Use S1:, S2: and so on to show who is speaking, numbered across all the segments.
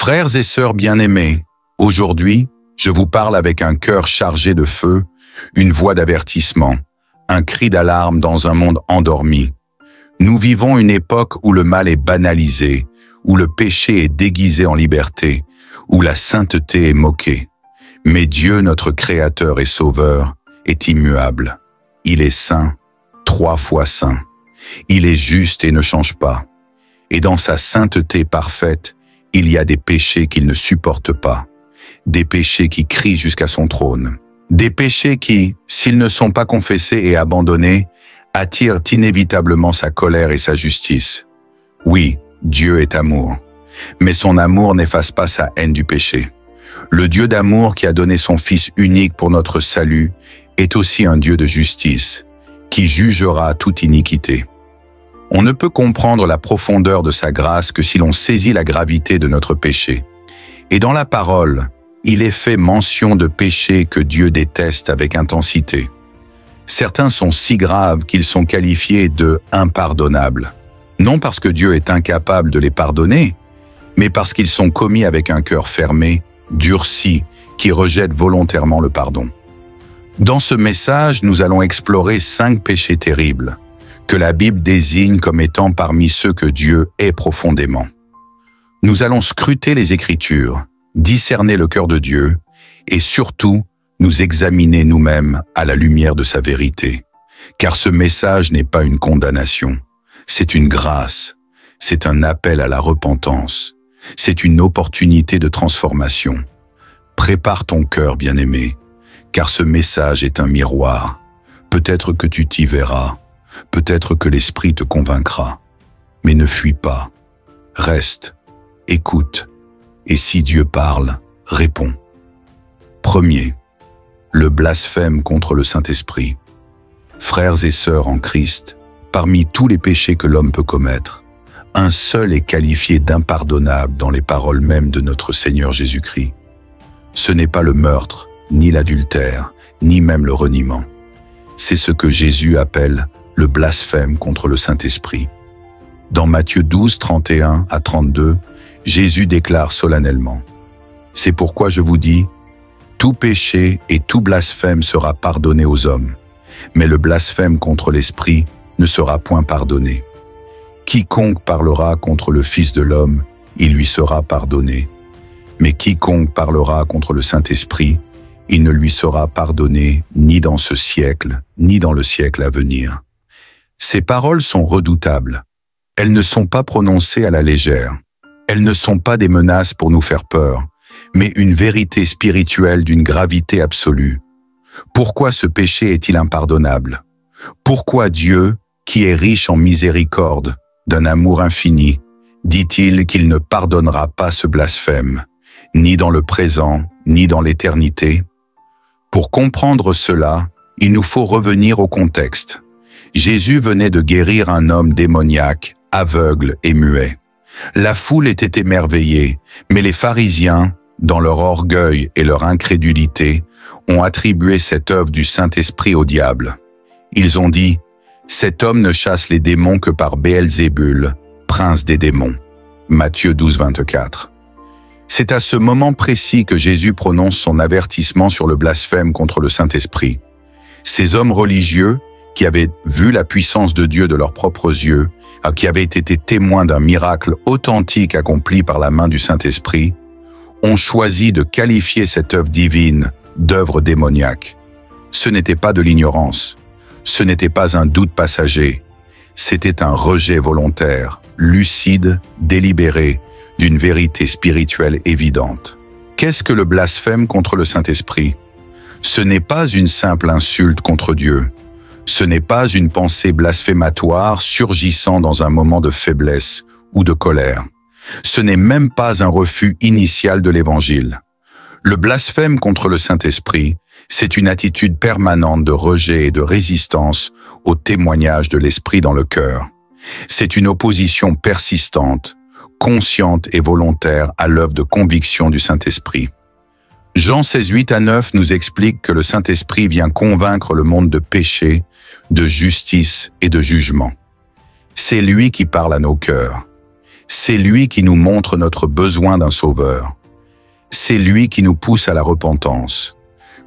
S1: Frères et sœurs bien-aimés, aujourd'hui, je vous parle avec un cœur chargé de feu, une voix d'avertissement, un cri d'alarme dans un monde endormi. Nous vivons une époque où le mal est banalisé, où le péché est déguisé en liberté, où la sainteté est moquée. Mais Dieu, notre Créateur et Sauveur, est immuable. Il est saint, 3 fois saint. Il est juste et ne change pas. Et dans sa sainteté parfaite, il y a des péchés qu'il ne supporte pas, des péchés qui crient jusqu'à son trône, des péchés qui, s'ils ne sont pas confessés et abandonnés, attirent inévitablement sa colère et sa justice. Oui, Dieu est amour, mais son amour n'efface pas sa haine du péché. Le Dieu d'amour qui a donné son Fils unique pour notre salut est aussi un Dieu de justice, qui jugera toute iniquité. On ne peut comprendre la profondeur de sa grâce que si l'on saisit la gravité de notre péché. Et dans la parole, il est fait mention de péchés que Dieu déteste avec intensité. Certains sont si graves qu'ils sont qualifiés de impardonnables. Non parce que Dieu est incapable de les pardonner, mais parce qu'ils sont commis avec un cœur fermé, durci, qui rejette volontairement le pardon. Dans ce message, nous allons explorer 5 péchés terribles, que la Bible désigne comme étant parmi ceux que Dieu hait profondément. Nous allons scruter les Écritures, discerner le cœur de Dieu et surtout nous examiner nous-mêmes à la lumière de sa vérité. Car ce message n'est pas une condamnation, c'est une grâce, c'est un appel à la repentance, c'est une opportunité de transformation. Prépare ton cœur, bien-aimé, car ce message est un miroir. Peut-être que tu t'y verras, peut-être que l'Esprit te convaincra, mais ne fuis pas. Reste, écoute, et si Dieu parle, réponds. Premier, le blasphème contre le Saint-Esprit. Frères et sœurs en Christ, parmi tous les péchés que l'homme peut commettre, un seul est qualifié d'impardonnable dans les paroles mêmes de notre Seigneur Jésus-Christ. Ce n'est pas le meurtre, ni l'adultère, ni même le reniement. C'est ce que Jésus appelle le blasphème contre le Saint-Esprit. Dans Matthieu 12, 31 à 32, Jésus déclare solennellement « C'est pourquoi je vous dis, tout péché et tout blasphème sera pardonné aux hommes, mais le blasphème contre l'Esprit ne sera point pardonné. Quiconque parlera contre le Fils de l'homme, il lui sera pardonné. Mais quiconque parlera contre le Saint-Esprit, il ne lui sera pardonné ni dans ce siècle, ni dans le siècle à venir. » Ces paroles sont redoutables. Elles ne sont pas prononcées à la légère. Elles ne sont pas des menaces pour nous faire peur, mais une vérité spirituelle d'une gravité absolue. Pourquoi ce péché est-il impardonnable? Pourquoi Dieu, qui est riche en miséricorde, d'un amour infini, dit-il qu'il ne pardonnera pas ce blasphème, ni dans le présent, ni dans l'éternité? Pour comprendre cela, il nous faut revenir au contexte. Jésus venait de guérir un homme démoniaque, aveugle et muet. La foule était émerveillée, mais les pharisiens, dans leur orgueil et leur incrédulité, ont attribué cette œuvre du Saint-Esprit au diable. Ils ont dit « Cet homme ne chasse les démons que par Béelzébul, prince des démons. » Matthieu 12, 24. C'est à ce moment précis que Jésus prononce son avertissement sur le blasphème contre le Saint-Esprit. Ces hommes religieux, qui avaient vu la puissance de Dieu de leurs propres yeux, qui avaient été témoins d'un miracle authentique accompli par la main du Saint-Esprit, ont choisi de qualifier cette œuvre divine d'œuvre démoniaque. Ce n'était pas de l'ignorance, ce n'était pas un doute passager, c'était un rejet volontaire, lucide, délibéré, d'une vérité spirituelle évidente. Qu'est-ce que le blasphème contre le Saint-Esprit? Ce n'est pas une simple insulte contre Dieu. Ce n'est pas une pensée blasphématoire surgissant dans un moment de faiblesse ou de colère. Ce n'est même pas un refus initial de l'Évangile. Le blasphème contre le Saint-Esprit, c'est une attitude permanente de rejet et de résistance au témoignage de l'Esprit dans le cœur. C'est une opposition persistante, consciente et volontaire à l'œuvre de conviction du Saint-Esprit. Jean 16, 8 à 9 nous explique que le Saint-Esprit vient convaincre le monde de péché, de justice et de jugement. C'est lui qui parle à nos cœurs. C'est lui qui nous montre notre besoin d'un sauveur. C'est lui qui nous pousse à la repentance.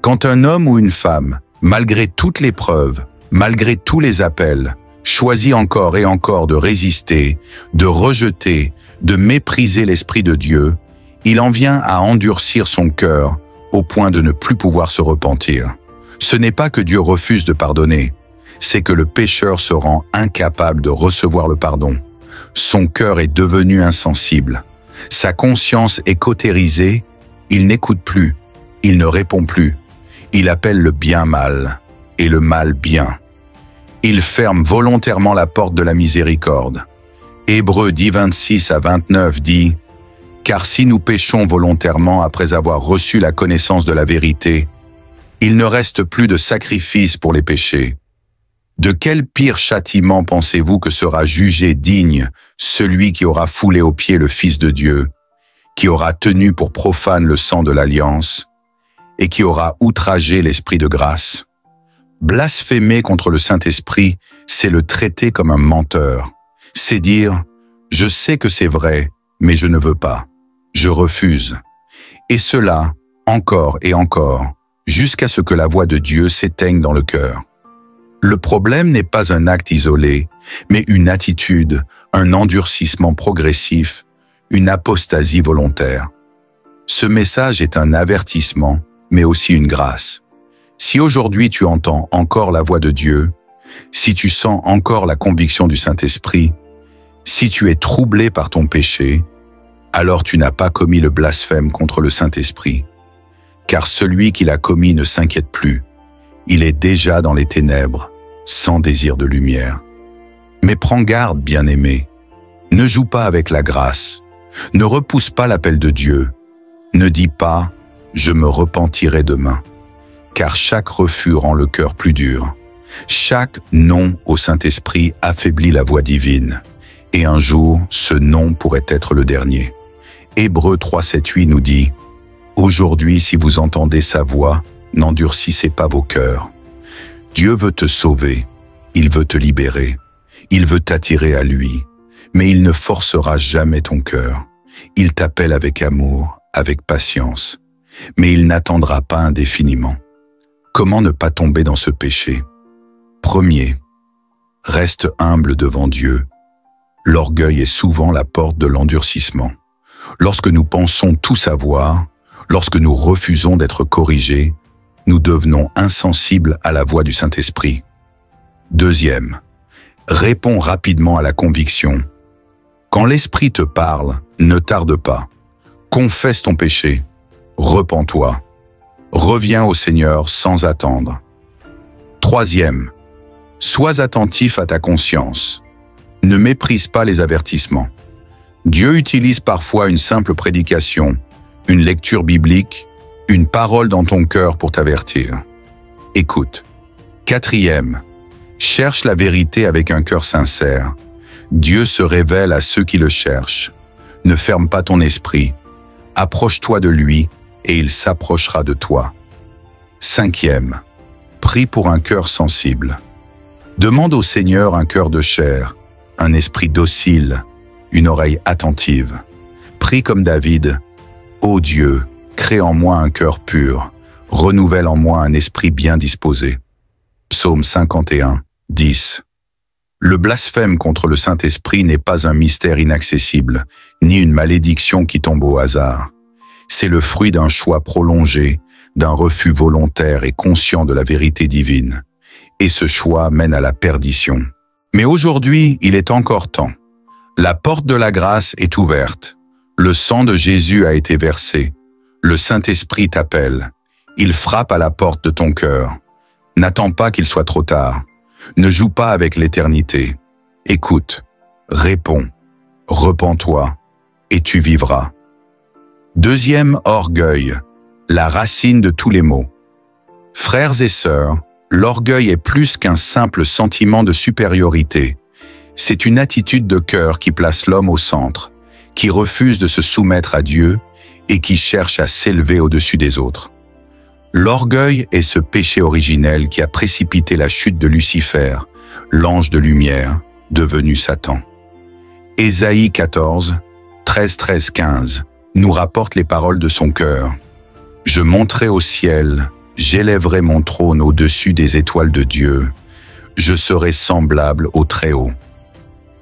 S1: Quand un homme ou une femme, malgré toutes les preuves, malgré tous les appels, choisit encore et encore de résister, de rejeter, de mépriser l'Esprit de Dieu, il en vient à endurcir son cœur au point de ne plus pouvoir se repentir. Ce n'est pas que Dieu refuse de pardonner, c'est que le pécheur se rend incapable de recevoir le pardon. Son cœur est devenu insensible. Sa conscience est cautérisée, il n'écoute plus, il ne répond plus. Il appelle le bien mal et le mal bien. Il ferme volontairement la porte de la miséricorde. Hébreux 10:26-29 dit « Car si nous péchons volontairement après avoir reçu la connaissance de la vérité, il ne reste plus de sacrifice pour les péchés. De quel pire châtiment pensez-vous que sera jugé digne celui qui aura foulé aux pieds le Fils de Dieu, qui aura tenu pour profane le sang de l'Alliance et qui aura outragé l'Esprit de grâce? Blasphémer contre le Saint-Esprit, c'est le traiter comme un menteur. C'est dire « Je sais que c'est vrai, mais je ne veux pas. Je refuse. » Et cela, encore et encore, jusqu'à ce que la voix de Dieu s'éteigne dans le cœur. Le problème n'est pas un acte isolé, mais une attitude, un endurcissement progressif, une apostasie volontaire. Ce message est un avertissement, mais aussi une grâce. Si aujourd'hui tu entends encore la voix de Dieu, si tu sens encore la conviction du Saint-Esprit, si tu es troublé par ton péché, alors tu n'as pas commis le blasphème contre le Saint-Esprit. Car celui qui l'a commis ne s'inquiète plus. Il est déjà dans les ténèbres, sans désir de lumière. Mais prends garde, bien-aimé. Ne joue pas avec la grâce. Ne repousse pas l'appel de Dieu. Ne dis pas « Je me repentirai demain ». Car chaque refus rend le cœur plus dur. Chaque non au Saint-Esprit affaiblit la voix divine. Et un jour, ce non pourrait être le dernier. Hébreux 3:7-8 nous dit « Aujourd'hui, si vous entendez sa voix, n'endurcissez pas vos cœurs. Dieu veut te sauver, il veut te libérer, il veut t'attirer à lui, mais il ne forcera jamais ton cœur. Il t'appelle avec amour, avec patience, mais il n'attendra pas indéfiniment. » Comment ne pas tomber dans ce péché? Premier, reste humble devant Dieu. L'orgueil est souvent la porte de l'endurcissement. Lorsque nous pensons tout savoir, lorsque nous refusons d'être corrigés, nous devenons insensibles à la voix du Saint-Esprit. Deuxième, réponds rapidement à la conviction. Quand l'Esprit te parle, ne tarde pas. Confesse ton péché. Repens-toi. Reviens au Seigneur sans attendre. Troisième, sois attentif à ta conscience. Ne méprise pas les avertissements. Dieu utilise parfois une simple prédication, une lecture biblique, une parole dans ton cœur pour t'avertir. Écoute. Quatrième, cherche la vérité avec un cœur sincère. Dieu se révèle à ceux qui le cherchent. Ne ferme pas ton esprit. Approche-toi de lui et il s'approchera de toi. Cinquième, prie pour un cœur sensible. Demande au Seigneur un cœur de chair, un esprit docile, une oreille attentive. Prie comme David. Ô Dieu, crée en moi un cœur pur, renouvelle en moi un esprit bien disposé. Psaume 51, 10. Le blasphème contre le Saint-Esprit n'est pas un mystère inaccessible, ni une malédiction qui tombe au hasard. C'est le fruit d'un choix prolongé, d'un refus volontaire et conscient de la vérité divine. Et ce choix mène à la perdition. Mais aujourd'hui, il est encore temps. La porte de la grâce est ouverte. Le sang de Jésus a été versé. Le Saint-Esprit t'appelle. Il frappe à la porte de ton cœur. N'attends pas qu'il soit trop tard. Ne joue pas avec l'éternité. Écoute, réponds, repens-toi, et tu vivras. Deuxième orgueil, la racine de tous les maux. Frères et sœurs, l'orgueil est plus qu'un simple sentiment de supériorité. C'est une attitude de cœur qui place l'homme au centre, qui refuse de se soumettre à Dieu et qui cherche à s'élever au-dessus des autres. L'orgueil est ce péché originel qui a précipité la chute de Lucifer, l'ange de lumière, devenu Satan. Ésaïe 14, 13-15 nous rapporte les paroles de son cœur. « Je monterai au ciel, j'élèverai mon trône au-dessus des étoiles de Dieu, je serai semblable au Très-Haut. »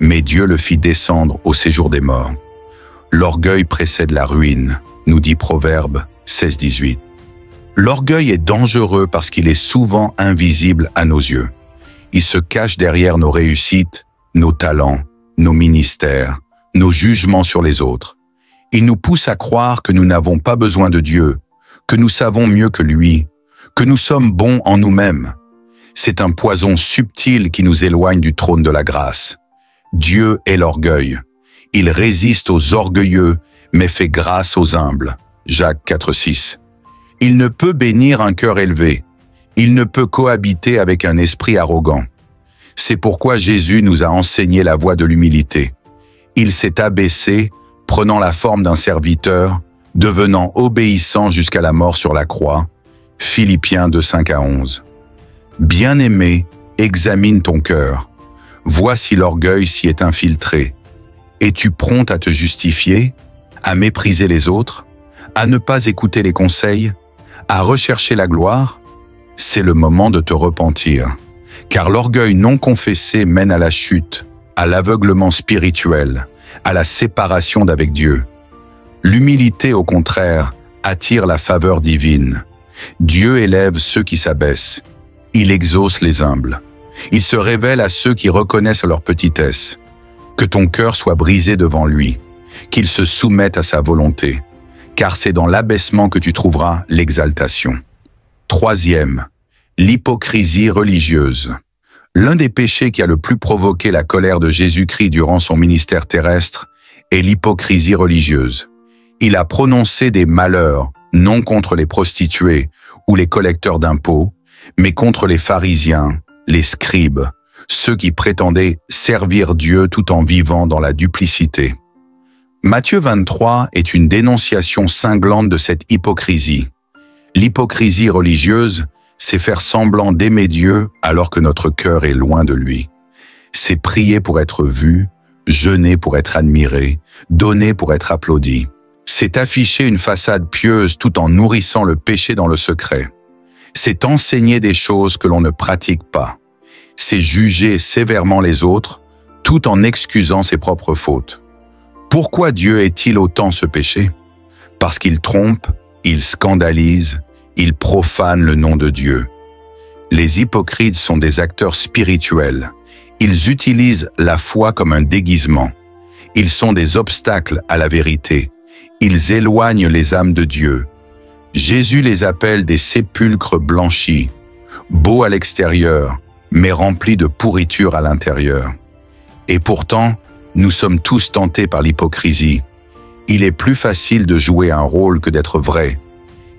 S1: Mais Dieu le fit descendre au séjour des morts. L'orgueil précède la ruine, nous dit Proverbe 16-18. L'orgueil est dangereux parce qu'il est souvent invisible à nos yeux. Il se cache derrière nos réussites, nos talents, nos ministères, nos jugements sur les autres. Il nous pousse à croire que nous n'avons pas besoin de Dieu, que nous savons mieux que lui, que nous sommes bons en nous-mêmes. C'est un poison subtil qui nous éloigne du trône de la grâce. Dieu est l'orgueil. Il résiste aux orgueilleux, mais fait grâce aux humbles. Jacques 4,6. Il ne peut bénir un cœur élevé. Il ne peut cohabiter avec un esprit arrogant. C'est pourquoi Jésus nous a enseigné la voie de l'humilité. Il s'est abaissé, prenant la forme d'un serviteur, devenant obéissant jusqu'à la mort sur la croix. Philippiens 2:5-11. Bien-aimé, examine ton cœur. Vois si l'orgueil s'y est infiltré. Es-tu prompt à te justifier, à mépriser les autres, à ne pas écouter les conseils, à rechercher la gloire? C'est le moment de te repentir, car l'orgueil non confessé mène à la chute, à l'aveuglement spirituel, à la séparation d'avec Dieu. L'humilité, au contraire, attire la faveur divine. Dieu élève ceux qui s'abaissent. Il exauce les humbles. Il se révèle à ceux qui reconnaissent leur petitesse. Que ton cœur soit brisé devant lui, qu'il se soumette à sa volonté, car c'est dans l'abaissement que tu trouveras l'exaltation. Troisième, l'hypocrisie religieuse. L'un des péchés qui a le plus provoqué la colère de Jésus-Christ durant son ministère terrestre est l'hypocrisie religieuse. Il a prononcé des malheurs, non contre les prostituées ou les collecteurs d'impôts, mais contre les pharisiens, les scribes, ceux qui prétendaient servir Dieu tout en vivant dans la duplicité. Matthieu 23 est une dénonciation cinglante de cette hypocrisie. L'hypocrisie religieuse, c'est faire semblant d'aimer Dieu alors que notre cœur est loin de lui. C'est prier pour être vu, jeûner pour être admiré, donner pour être applaudi. C'est afficher une façade pieuse tout en nourrissant le péché dans le secret. C'est enseigner des choses que l'on ne pratique pas. C'est juger sévèrement les autres tout en excusant ses propres fautes. Pourquoi Dieu est-il autant ce péché? Parce qu'il trompe, il scandalise, il profane le nom de Dieu. Les hypocrites sont des acteurs spirituels. Ils utilisent la foi comme un déguisement. Ils sont des obstacles à la vérité. Ils éloignent les âmes de Dieu. Jésus les appelle des sépulcres blanchis, beaux à l'extérieur, mais remplis de pourriture à l'intérieur. Et pourtant, nous sommes tous tentés par l'hypocrisie. Il est plus facile de jouer un rôle que d'être vrai.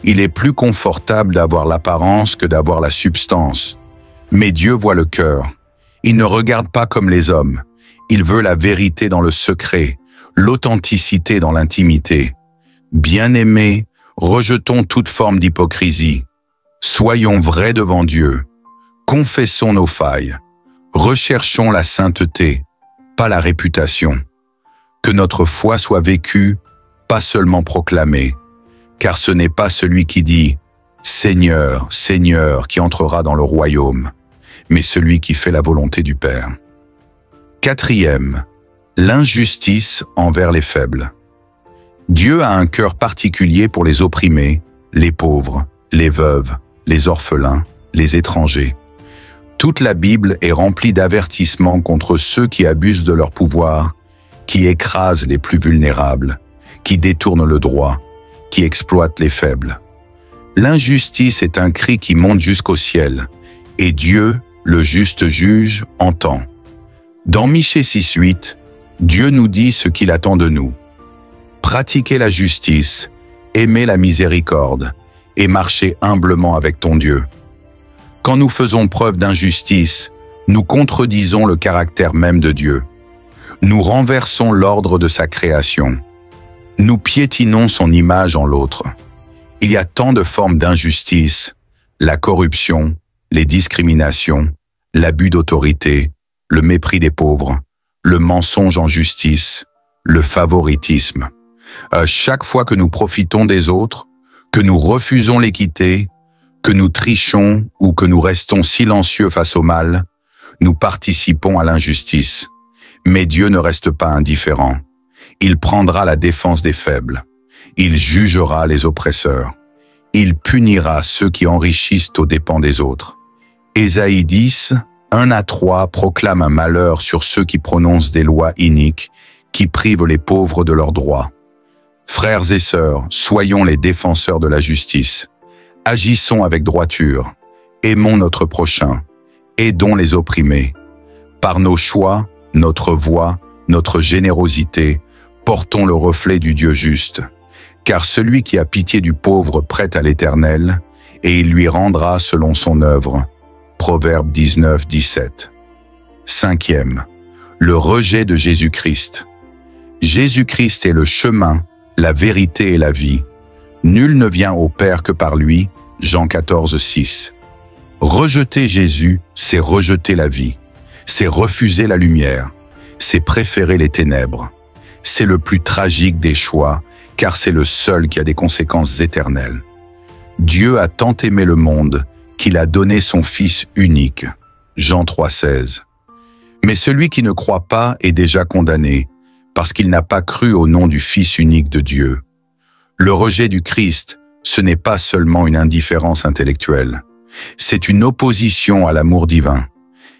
S1: Il est plus confortable d'avoir l'apparence que d'avoir la substance. Mais Dieu voit le cœur. Il ne regarde pas comme les hommes. Il veut la vérité dans le secret, l'authenticité dans l'intimité. Bien-aimés, rejetons toute forme d'hypocrisie. Soyons vrais devant Dieu. Confessons nos failles. Recherchons la sainteté, pas la réputation. Que notre foi soit vécue, pas seulement proclamée. Car ce n'est pas celui qui dit « Seigneur, Seigneur » qui entrera dans le royaume, mais celui qui fait la volonté du Père. Quatrième, l'injustice envers les faibles. Dieu a un cœur particulier pour les opprimés, les pauvres, les veuves, les orphelins, les étrangers. Toute la Bible est remplie d'avertissements contre ceux qui abusent de leur pouvoir, qui écrasent les plus vulnérables, qui détournent le droit, qui exploitent les faibles. L'injustice est un cri qui monte jusqu'au ciel, et Dieu, le juste juge, entend. Dans Michée 6:8, Dieu nous dit ce qu'il attend de nous. Pratiquer la justice, aimer la miséricorde, et marcher humblement avec ton Dieu. Quand nous faisons preuve d'injustice, nous contredisons le caractère même de Dieu. Nous renversons l'ordre de sa création. Nous piétinons son image en l'autre. Il y a tant de formes d'injustice, la corruption, les discriminations, l'abus d'autorité, le mépris des pauvres, le mensonge en justice, le favoritisme. Chaque fois que nous profitons des autres, que nous refusons l'équité, que nous trichons ou que nous restons silencieux face au mal, nous participons à l'injustice. Mais Dieu ne reste pas indifférent. Il prendra la défense des faibles. Il jugera les oppresseurs. Il punira ceux qui enrichissent aux dépens des autres. Ésaïe 10, 1-3 proclame un malheur sur ceux qui prononcent des lois iniques, qui privent les pauvres de leurs droits. Frères et sœurs, soyons les défenseurs de la justice. Agissons avec droiture. Aimons notre prochain. Aidons les opprimés. Par nos choix, notre voix, notre générosité, portons le reflet du Dieu juste. Car celui qui a pitié du pauvre prête à l'Éternel, et il lui rendra selon son œuvre. Proverbe 19, 17. Cinquième, le rejet de Jésus-Christ. Jésus-Christ est le chemin, la vérité et la vie. Nul ne vient au Père que par lui. Jean 14, 6. Rejeter Jésus, c'est rejeter la vie. C'est refuser la lumière. C'est préférer les ténèbres. C'est le plus tragique des choix, car c'est le seul qui a des conséquences éternelles. Dieu a tant aimé le monde qu'il a donné son Fils unique. Jean 3, 16. Mais celui qui ne croit pas est déjà condamné, parce qu'il n'a pas cru au nom du Fils unique de Dieu. Le rejet du Christ, ce n'est pas seulement une indifférence intellectuelle. C'est une opposition à l'amour divin.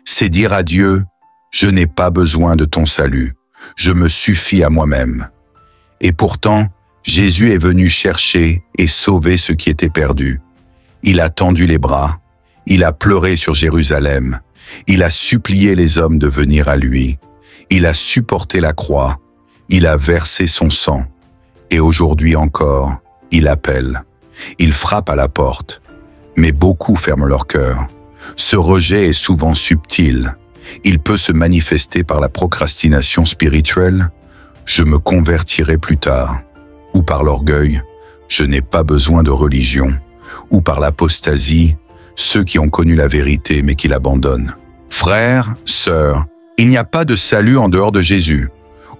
S1: C'est dire à Dieu, « Je n'ai pas besoin de ton salut, je me suffis à moi-même. » Et pourtant, Jésus est venu chercher et sauver ceux qui étaient perdus. Il a tendu les bras, il a pleuré sur Jérusalem, il a supplié les hommes de venir à lui, il a supporté la croix, il a versé son sang, et aujourd'hui encore, il appelle, il frappe à la porte, mais beaucoup ferment leur cœur. Ce rejet est souvent subtil, il peut se manifester par la procrastination spirituelle, je me convertirai plus tard, ou par l'orgueil, je n'ai pas besoin de religion, ou par l'apostasie, ceux qui ont connu la vérité mais qui l'abandonnent. Frères, sœurs, il n'y a pas de salut en dehors de Jésus.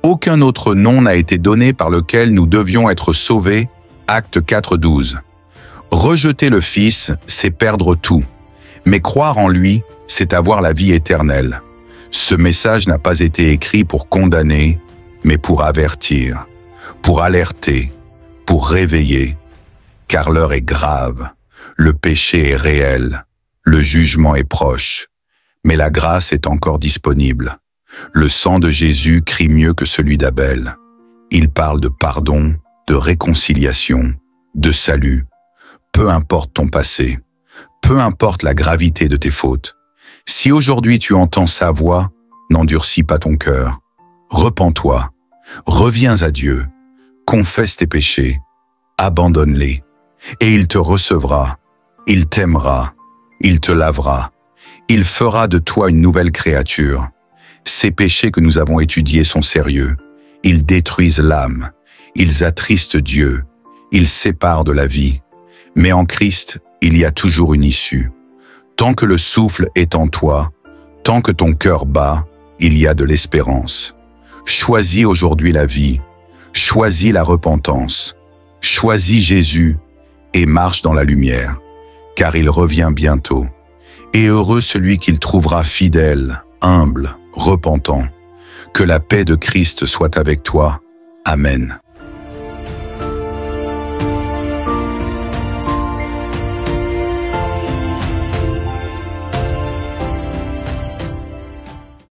S1: Aucun autre nom n'a été donné par lequel nous devions être sauvés. Acte 4, 12. Rejeter le Fils, c'est perdre tout. Mais croire en lui, c'est avoir la vie éternelle. Ce message n'a pas été écrit pour condamner, mais pour avertir, pour alerter, pour réveiller. Car l'heure est grave, le péché est réel, le jugement est proche, mais la grâce est encore disponible. Le sang de Jésus crie mieux que celui d'Abel. Il parle de pardon, de réconciliation, de salut. Peu importe ton passé, peu importe la gravité de tes fautes. Si aujourd'hui tu entends sa voix, n'endurcis pas ton cœur. Repens-toi, reviens à Dieu, confesse tes péchés, abandonne-les. Et il te recevra, il t'aimera, il te lavera, il fera de toi une nouvelle créature. Ces péchés que nous avons étudiés sont sérieux. Ils détruisent l'âme, ils attristent Dieu, ils séparent de la vie. Mais en Christ, il y a toujours une issue. Tant que le souffle est en toi, tant que ton cœur bat, il y a de l'espérance. Choisis aujourd'hui la vie, choisis la repentance, choisis Jésus, et marche dans la lumière, car il revient bientôt. Et heureux celui qu'il trouvera fidèle, humble, repentant. Que la paix de Christ soit avec toi. Amen.